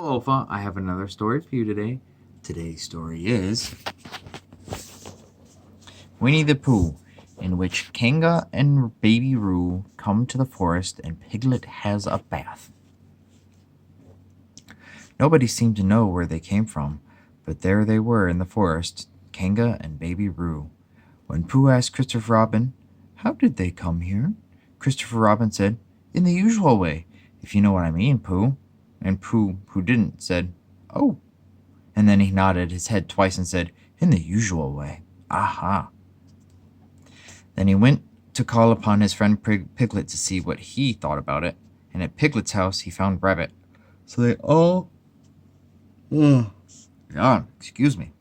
Alpha, I have another story for you today. Today's story is Winnie-the-Pooh, in which Kanga and Baby Roo come to the forest and Piglet has a bath. Nobody seemed to know where they came from, but there they were in the forest, Kanga and Baby Roo. When Pooh asked Christopher Robin, "How did they come here?" Christopher Robin said, "In the usual way, if you know what I mean, Pooh." And Pooh, who didn't, said, "Oh." And then he nodded his head twice and said, "In the usual way. Aha." Then he went to call upon his friend Piglet to see what he thought about it. And at Piglet's house he found Rabbit. So they all... excuse me.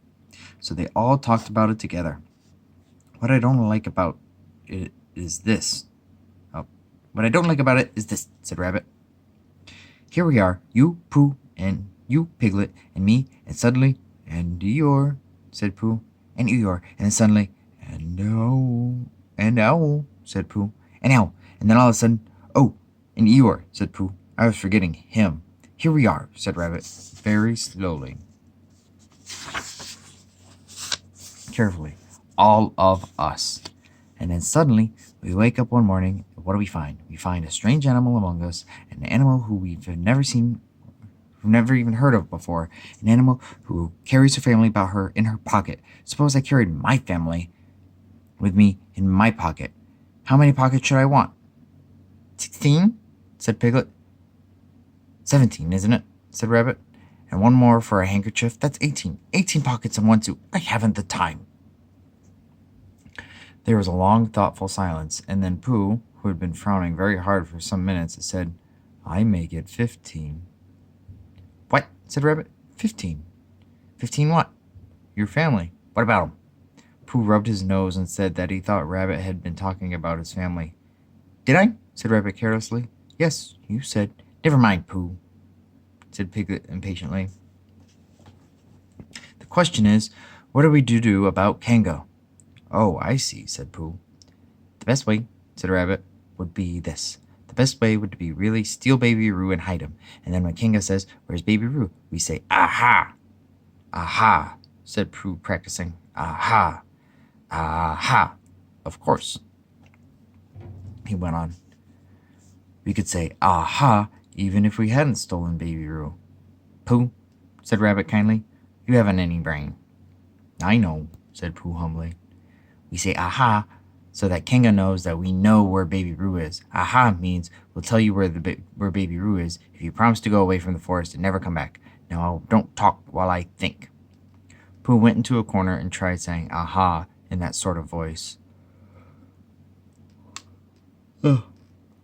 So they all talked about it together. What I don't like about it is this. What I don't like about it is this, said Rabbit. Here we are, you, Pooh, and you, Piglet, and me, and suddenly, and Eeyore, said Pooh, and Eeyore, and then suddenly, and Owl, said Pooh, and Owl, and then all of a sudden, oh, and Eeyore, said Pooh. I was forgetting him. Here we are, said Rabbit, very slowly. Carefully, all of us. And then suddenly, we wake up one morning, and what do we find? We find a strange animal among us, an animal who we've never seen, who've never even heard of before, an animal who carries her family about her in her pocket. Suppose I carried my family with me in my pocket. How many pockets should I want? 16, said Piglet. 17, isn't it? Said Rabbit. And one more for a handkerchief. That's 18. 18 pockets in one suit. I haven't the time. There was a long, thoughtful silence, and then Pooh, who had been frowning very hard for some minutes, said, "I make it 15. "What?" said Rabbit. 15. 15 what? Your family. What about 'em? Pooh rubbed his nose and said that he thought Rabbit had been talking about his family. "Did I?" said Rabbit carelessly. "Yes, you said." "Never mind, Pooh," said Piglet impatiently. "The question is, what are we to do about Kanga?" "Oh, I see," said Pooh. "The best way," said Rabbit, "would be this. The best way would be really steal Baby Roo and hide him. And then when Kanga says, 'Where's Baby Roo?' we say, 'Aha!'" "Aha," said Pooh, practicing. "Aha! Aha! Of course," he went on. "We could say 'aha' even if we hadn't stolen Baby Roo." "Pooh," said Rabbit kindly, "you haven't any brain." "I know," said Pooh humbly. "We say 'aha' so that Kanga knows that we know where Baby Roo is. 'Aha' means we'll tell you where Baby Roo is if you promise to go away from the forest and never come back. Now don't talk while I think." Pooh went into a corner and tried saying 'aha' in that sort of voice.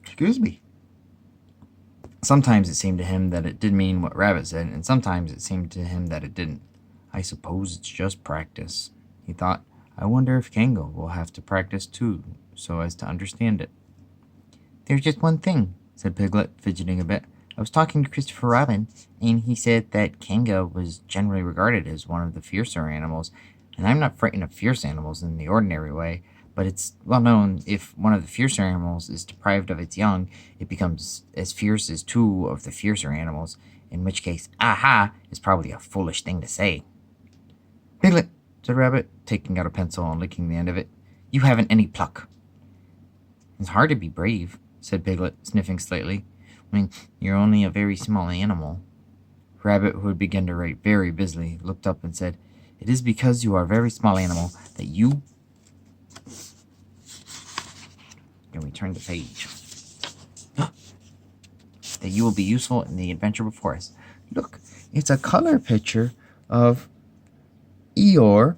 Excuse me. Sometimes it seemed to him that it did mean what Rabbit said, and sometimes it seemed to him that it didn't. "I suppose it's just practice," he thought. "I wonder if Kanga will have to practice too, so as to understand it." "There's just one thing," said Piglet, fidgeting a bit. "I was talking to Christopher Robin, and he said that Kanga was generally regarded as one of the fiercer animals, and I'm not frightened of fierce animals in the ordinary way, but it's well known if one of the fiercer animals is deprived of its young, it becomes as fierce as two of the fiercer animals, in which case, 'aha' is probably a foolish thing to say." "Piglet," said Rabbit, taking out a pencil and licking the end of it, "you haven't any pluck." "It's hard to be brave," said Piglet, sniffing slightly, "when you're only a very small animal." Rabbit, who had begun to write very busily, looked up and said, "It is because you are a very small animal that you..." Can we turn the page? "That you will be useful in the adventure before us." Look, it's a color picture of Eeyore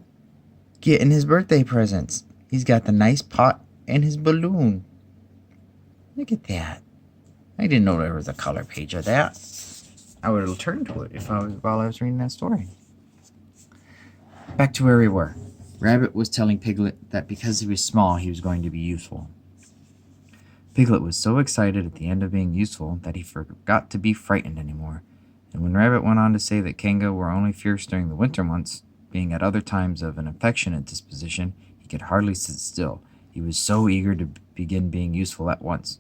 getting his birthday presents. He's got the nice pot and his balloon. Look at that. I didn't know there was a color page of that. I would have turned to it while I was reading that story. Back to where we were. Rabbit was telling Piglet that because he was small, he was going to be useful. Piglet was so excited at the end of being useful that he forgot to be frightened anymore. And when Rabbit went on to say that Kanga were only fierce during the winter months, being at other times of an affectionate disposition, he could hardly sit still. He was so eager to begin being useful at once.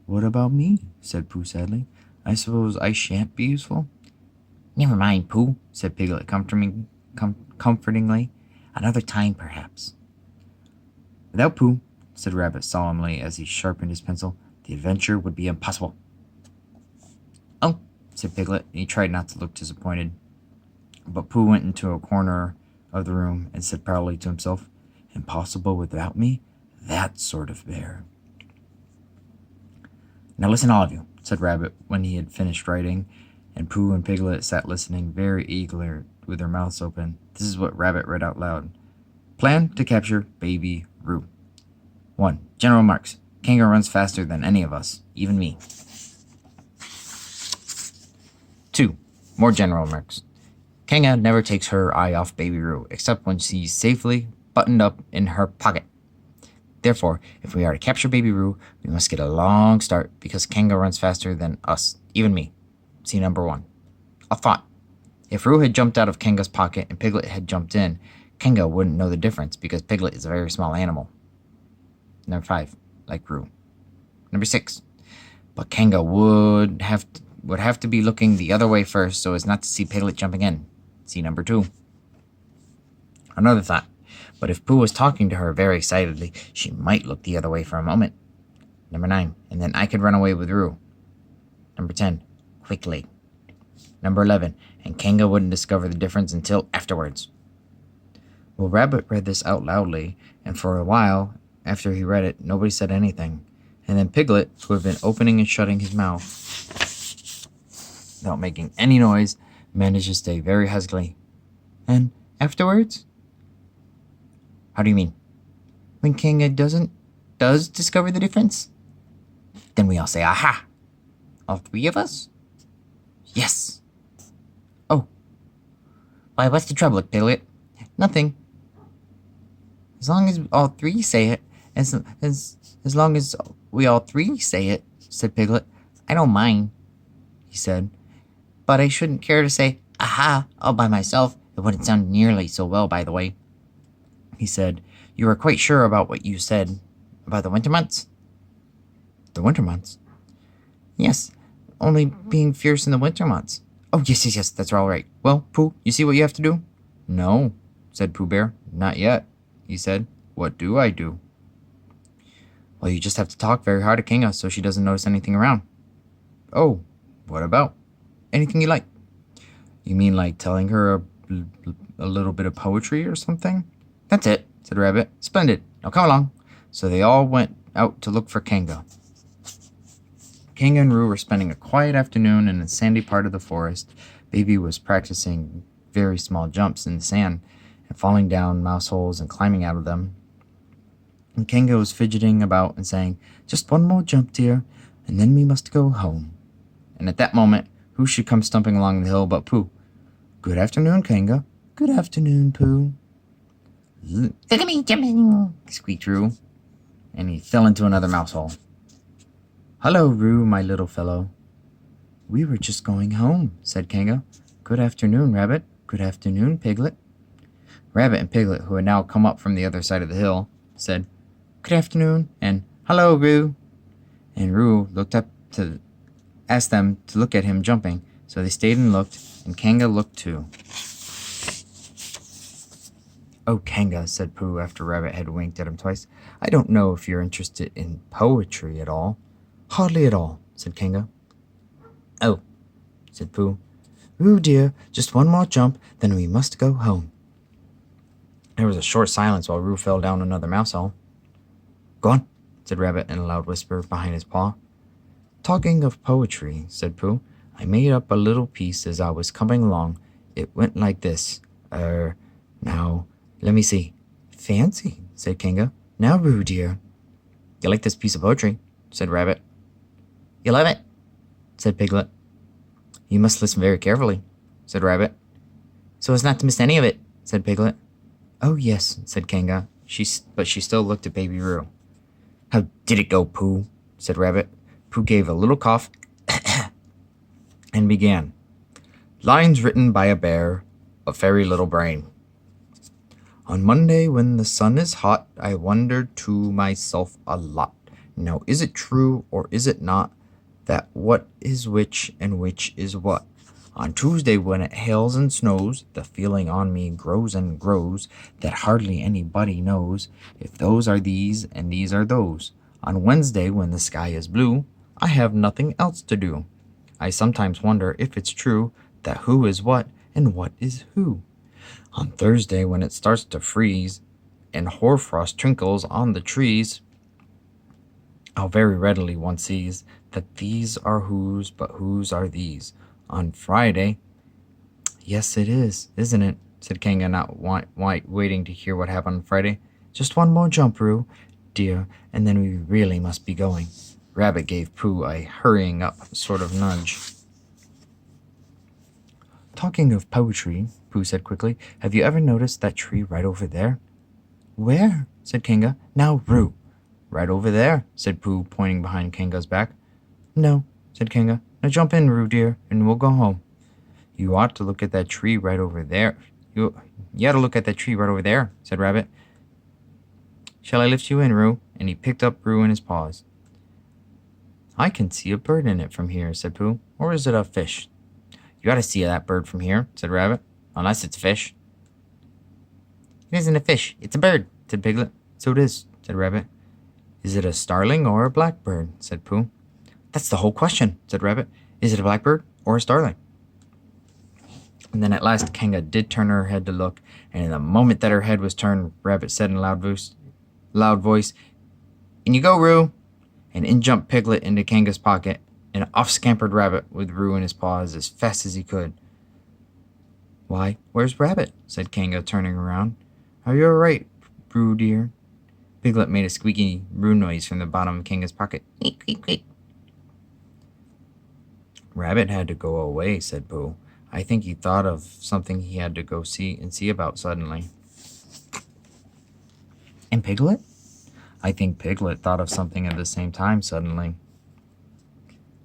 "What about me?" said Pooh sadly. "I suppose I shan't be useful?" Never mind, Pooh, said Piglet comfortingly. Another time, perhaps. Without Pooh, said Rabbit solemnly as he sharpened his pencil, the adventure would be impossible. Oh, said Piglet, and he tried not to look disappointed. But Pooh went into a corner of the room and said proudly to himself, Impossible without me? That sort of bear. Now listen, all of you, said Rabbit when he had finished writing, and Pooh and Piglet sat listening very eagerly with their mouths open. This is what Rabbit read out loud. Plan to capture Baby Roo. 1. General remarks. Kanga runs faster than any of us, even me. 2. More general remarks. Kanga never takes her eye off Baby Roo, except when she's safely buttoned up in her pocket. Therefore, if we are to capture Baby Roo, we must get a long start, because Kanga runs faster than us, even me. See number 1. A thought. If Roo had jumped out of Kanga's pocket and Piglet had jumped in, Kanga wouldn't know the difference, because Piglet is a very small animal. Number 5. Like Roo. Number 6. But Kanga would have to be looking the other way first so as not to see Piglet jumping in. See number 2. Another thought. But if Pooh was talking to her very excitedly, she might look the other way for a moment. Number 9. And then I could run away with Roo. Number 10. Quickly. Number 11. And Kanga wouldn't discover the difference until afterwards. Well, Rabbit read this out loudly, and for a while, after he read it, nobody said anything. And then Piglet, who had been opening and shutting his mouth without making any noise, managed to say very huskily, And afterwards? How do you mean? When Kanga does discover the difference? Then we all say, Aha! All 3 of us? Yes. Oh. Why, what's the trouble, Piglet? Nothing. As long as all 3 say it, as long as we all 3 say it, said Piglet. I don't mind, he said. But I shouldn't care to say, Aha, all by myself. It wouldn't sound nearly so well, by the way. He said, You are quite sure about what you said about the winter months? The winter months? Yes, only being fierce in the winter months. Oh, yes, that's all right. Well, Pooh, you see what you have to do? No, said Pooh Bear. Not yet, he said. What do I do? Well, you just have to talk very hard to Kanga so she doesn't notice anything around. Oh, what about? Anything you like. You mean like telling her a little bit of poetry or something? That's it, said Rabbit. Splendid. Now come along. So they all went out to look for Kanga. Kanga and Roo were spending a quiet afternoon in a sandy part of the forest. Baby was practicing very small jumps in the sand and falling down mouse holes and climbing out of them. And Kanga was fidgeting about and saying, Just one more jump, dear, and then we must go home. And at that moment, who should come stumping along the hill but Pooh? Good afternoon, Kanga. Good afternoon, Pooh. Look at me jumping, squeaked Roo, and he fell into another mouse hole. Hello, Roo, my little fellow. We were just going home, said Kanga. Good afternoon, Rabbit. Good afternoon, Piglet. Rabbit and Piglet, who had now come up from the other side of the hill, said, Good afternoon, and Hello, Roo. And Roo looked up to ask them to look at him jumping, so they stayed and looked, and Kanga looked too. Oh, Kanga, said Pooh after Rabbit had winked at him twice, I don't know if you're interested in poetry at all. Hardly at all, said Kanga. Oh, said Pooh. Roo, dear, just one more jump, then we must go home. There was a short silence while Roo fell down another mouse hole. Go on, said Rabbit in a loud whisper behind his paw. Talking of poetry, said Pooh, I made up a little piece as I was coming along. It went like this. Now, let me see. Fancy, said Kanga. Now, Roo, dear. You like this piece of poetry, said Rabbit. You love it, said Piglet. You must listen very carefully, said Rabbit. So as not to miss any of it, said Piglet. Oh, yes, said Kanga. But she still looked at Baby Roo. How did it go, Pooh? Said Rabbit. Pooh gave a little cough and began. Lines written by a bear, a very little brain. On Monday, when the sun is hot, I wondered to myself a lot. Now, is it true or is it not that what is which and which is what? On Tuesday, when it hails and snows, the feeling on me grows and grows that hardly anybody knows if those are these and these are those. On Wednesday, when the sky is blue, I have nothing else to do. I sometimes wonder if it's true that who is what and what is who. On Thursday, when it starts to freeze and hoarfrost trinkles on the trees, how very readily one sees that these are whose, but whose are these. On Friday, yes, it is, isn't it? Said Kanga, not waiting to hear what happened on Friday. Just one more jump, Roo, dear, and then we really must be going. Rabbit gave Pooh a hurrying up sort of nudge. Talking of poetry, Pooh said quickly, have you ever noticed that tree right over there? Where? Said Kanga. Now, Roo. Right over there, said Pooh, pointing behind Kanga's back. No, said Kanga. Now jump in, Roo dear, and we'll go home. You ought to look at that tree right over there. You ought to look at that tree right over there, said Rabbit. Shall I lift you in, Roo? And he picked up Roo in his paws. I can see a bird in it from here, said Pooh. Or is it a fish? You ought to see that bird from here, said Rabbit. Unless it's a fish. It isn't a fish, it's a bird, said Piglet. So it is, said Rabbit. Is it a starling or a blackbird? Said Pooh. That's the whole question, said Rabbit. Is it a blackbird or a starling? And then at last Kanga did turn her head to look, and in the moment that her head was turned, Rabbit said in a loud voice, In you go, Roo! And in jumped Piglet into Kanga's pocket, and off scampered Rabbit with Roo in his paws as fast as he could. Why, where's Rabbit? Said Kanga, turning around. Are you all right, Roo dear? Piglet made a squeaky Roo noise from the bottom of Kanga's pocket. Queak, queak, queak. Rabbit had to go away, said Pooh. I think he thought of something he had to go see about suddenly. And Piglet? I think Piglet thought of something at the same time suddenly.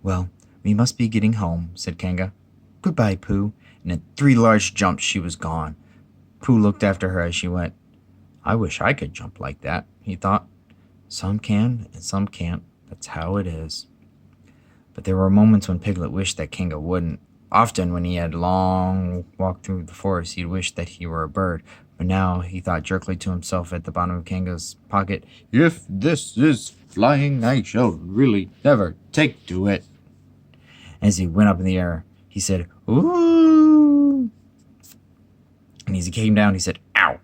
Well, we must be getting home, said Kanga. Goodbye, Pooh. And in 3 large jumps she was gone. Pooh looked after her as she went. I wish I could jump like that, he thought. Some can and some can't. That's how it is. But there were moments when Piglet wished that Kanga wouldn't. Often when he had long walked through the forest, he'd wished that he were a bird. But now he thought jerkily to himself at the bottom of Kanga's pocket, If this is flying, I shall really never take to it. As he went up in the air, he said, Ooh! And as he came down, he said, Ow!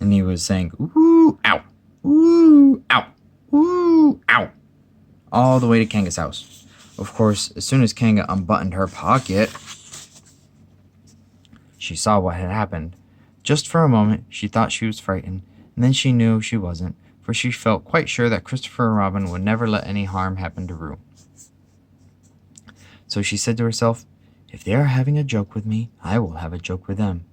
And he was saying, Ooh, ow! Ooh, ow! Ooh, ow! All the way to Kanga's house. Of course, as soon as Kanga unbuttoned her pocket, she saw what had happened. Just for a moment, she thought she was frightened, and then she knew she wasn't, for she felt quite sure that Christopher and Robin would never let any harm happen to Roo. So she said to herself, If they are having a joke with me, I will have a joke with them.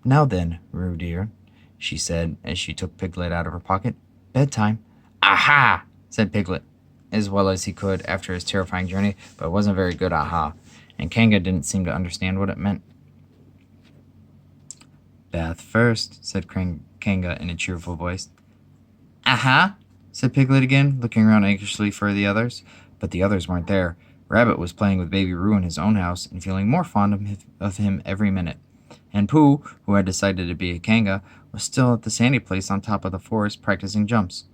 Now then, Roo dear, she said as she took Piglet out of her pocket, bedtime. Aha! Said Piglet, as well as he could after his terrifying journey, but it wasn't very good aha, and Kanga didn't seem to understand what it meant. Bath first, said Kanga in a cheerful voice. Aha! Said Piglet again, looking around anxiously for the others, but the others weren't there. Rabbit was playing with Baby Roo in his own house and feeling more fond of him every minute. And Pooh, who had decided to be a Kanga, was still at the sandy place on top of the forest practicing jumps.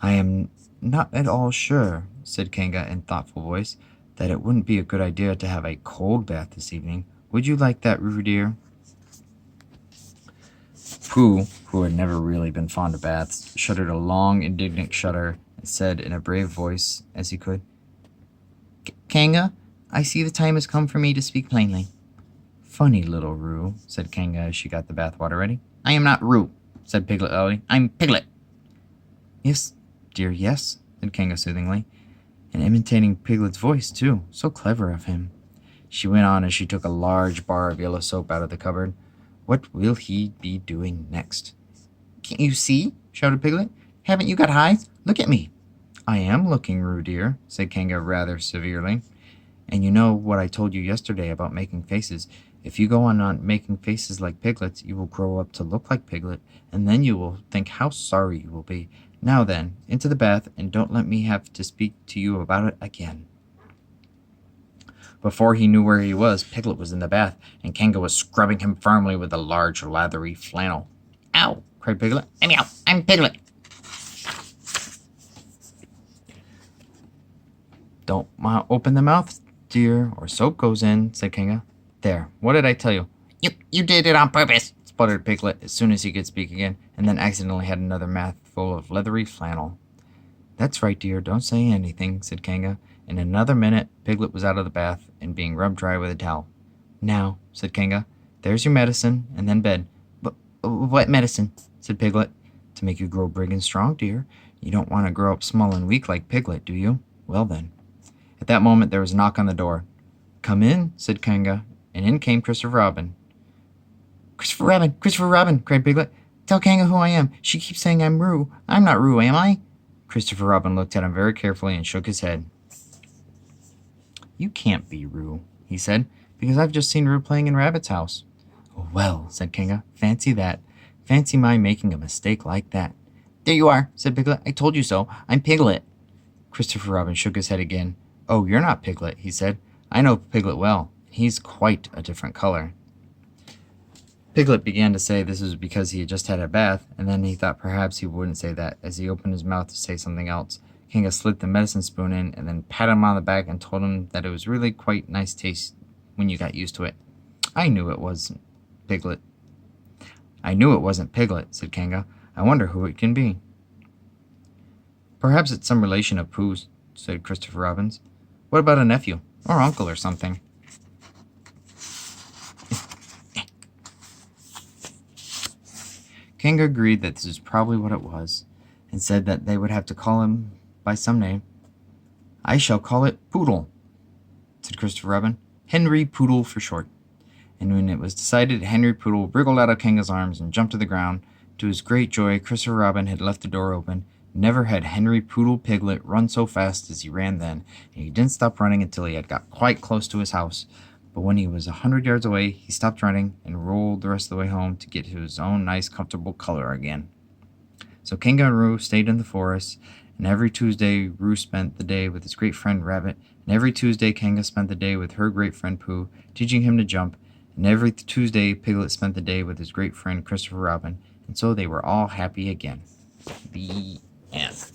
I am not at all sure, said Kanga in thoughtful voice, that it wouldn't be a good idea to have a cold bath this evening. Would you like that, Roo dear? Pooh, who had never really been fond of baths, shuddered a long, indignant shudder and said in a brave voice as he could, Kanga, I see the time has come for me to speak plainly. Funny little Roo, said Kanga as she got the bath water ready. I am not Roo, said Piglet loudly. I'm Piglet. Yes, dear, yes, said Kanga soothingly, and imitating Piglet's voice, too. So clever of him. She went on as she took a large bar of yellow soap out of the cupboard. What will he be doing next? Can't you see? Shouted Piglet. Haven't you got eyes? Look at me. I am looking, Roo dear, said Kanga rather severely. And you know what I told you yesterday about making faces. If you go on making faces like Piglet's, you will grow up to look like Piglet, and then you will think how sorry you will be. Now then, into the bath, and don't let me have to speak to you about it again. Before he knew where he was, Piglet was in the bath, and Kanga was scrubbing him firmly with a large, lathery flannel. Ow! Cried Piglet. Let me out! I'm Piglet! Don't open the mouth, dear, or soap goes in, said Kanga. There, what did I tell you? You did it on purpose! Sputtered Piglet as soon as he could speak again, and then accidentally had another mouthful of leathery flannel. That's right, dear, don't say anything, said Kanga. In another minute, Piglet was out of the bath and being rubbed dry with a towel. Now, said Kanga, there's your medicine, and then bed. What medicine? Said Piglet. To make you grow big and strong, dear. You don't want to grow up small and weak like Piglet, do you? Well then. At that moment, there was a knock on the door. Come in, said Kanga, and in came Christopher Robin. Christopher Robin! Christopher Robin! Cried Piglet. Tell Kanga who I am. She keeps saying I'm Roo. I'm not Roo, am I? Christopher Robin looked at him very carefully and shook his head. You can't be Roo, he said, because I've just seen Roo playing in Rabbit's house. Oh, well, said Kanga, fancy that. Fancy my making a mistake like that. There you are, said Piglet. I told you so. I'm Piglet. Christopher Robin shook his head again. Oh, you're not Piglet, he said. I know Piglet well. He's quite a different color. Piglet began to say this was because he had just had a bath, and then he thought perhaps he wouldn't say that, as he opened his mouth to say something else. Kanga slipped the medicine spoon in, and then patted him on the back and told him that it was really quite nice taste when you got used to it. I knew it wasn't Piglet. I knew it wasn't Piglet, said Kanga. I wonder who it can be. Perhaps it's some relation of Pooh's, said Christopher Robin. What about a nephew, or uncle, or something? Kanga agreed that this was probably what it was, and said that they would have to call him by some name. I shall call it Poodle, said Christopher Robin. Henry Poodle for short. And when it was decided, Henry Poodle wriggled out of Kanga's arms and jumped to the ground. To his great joy, Christopher Robin had left the door open. Never had Henry Poodle Piglet run so fast as he ran then, and he didn't stop running until he had got quite close to his house. But when he was 100 yards away, he stopped running and rolled the rest of the way home to get to his own nice, comfortable color again. So Kanga and Roo stayed in the forest, and every Tuesday Roo spent the day with his great friend Rabbit, and every Tuesday Kanga spent the day with her great friend Pooh, teaching him to jump, and every Tuesday Piglet spent the day with his great friend Christopher Robin, and so they were all happy again. The end.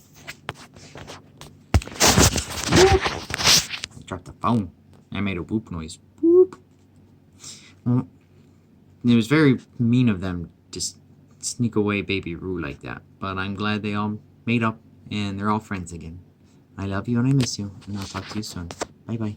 I dropped the phone. I made a whoop noise. Whoop. Well, it was very mean of them to sneak away baby Roo like that, but I'm glad they all made up and they're all friends again. I love you and I miss you, and I'll talk to you soon. Bye-bye.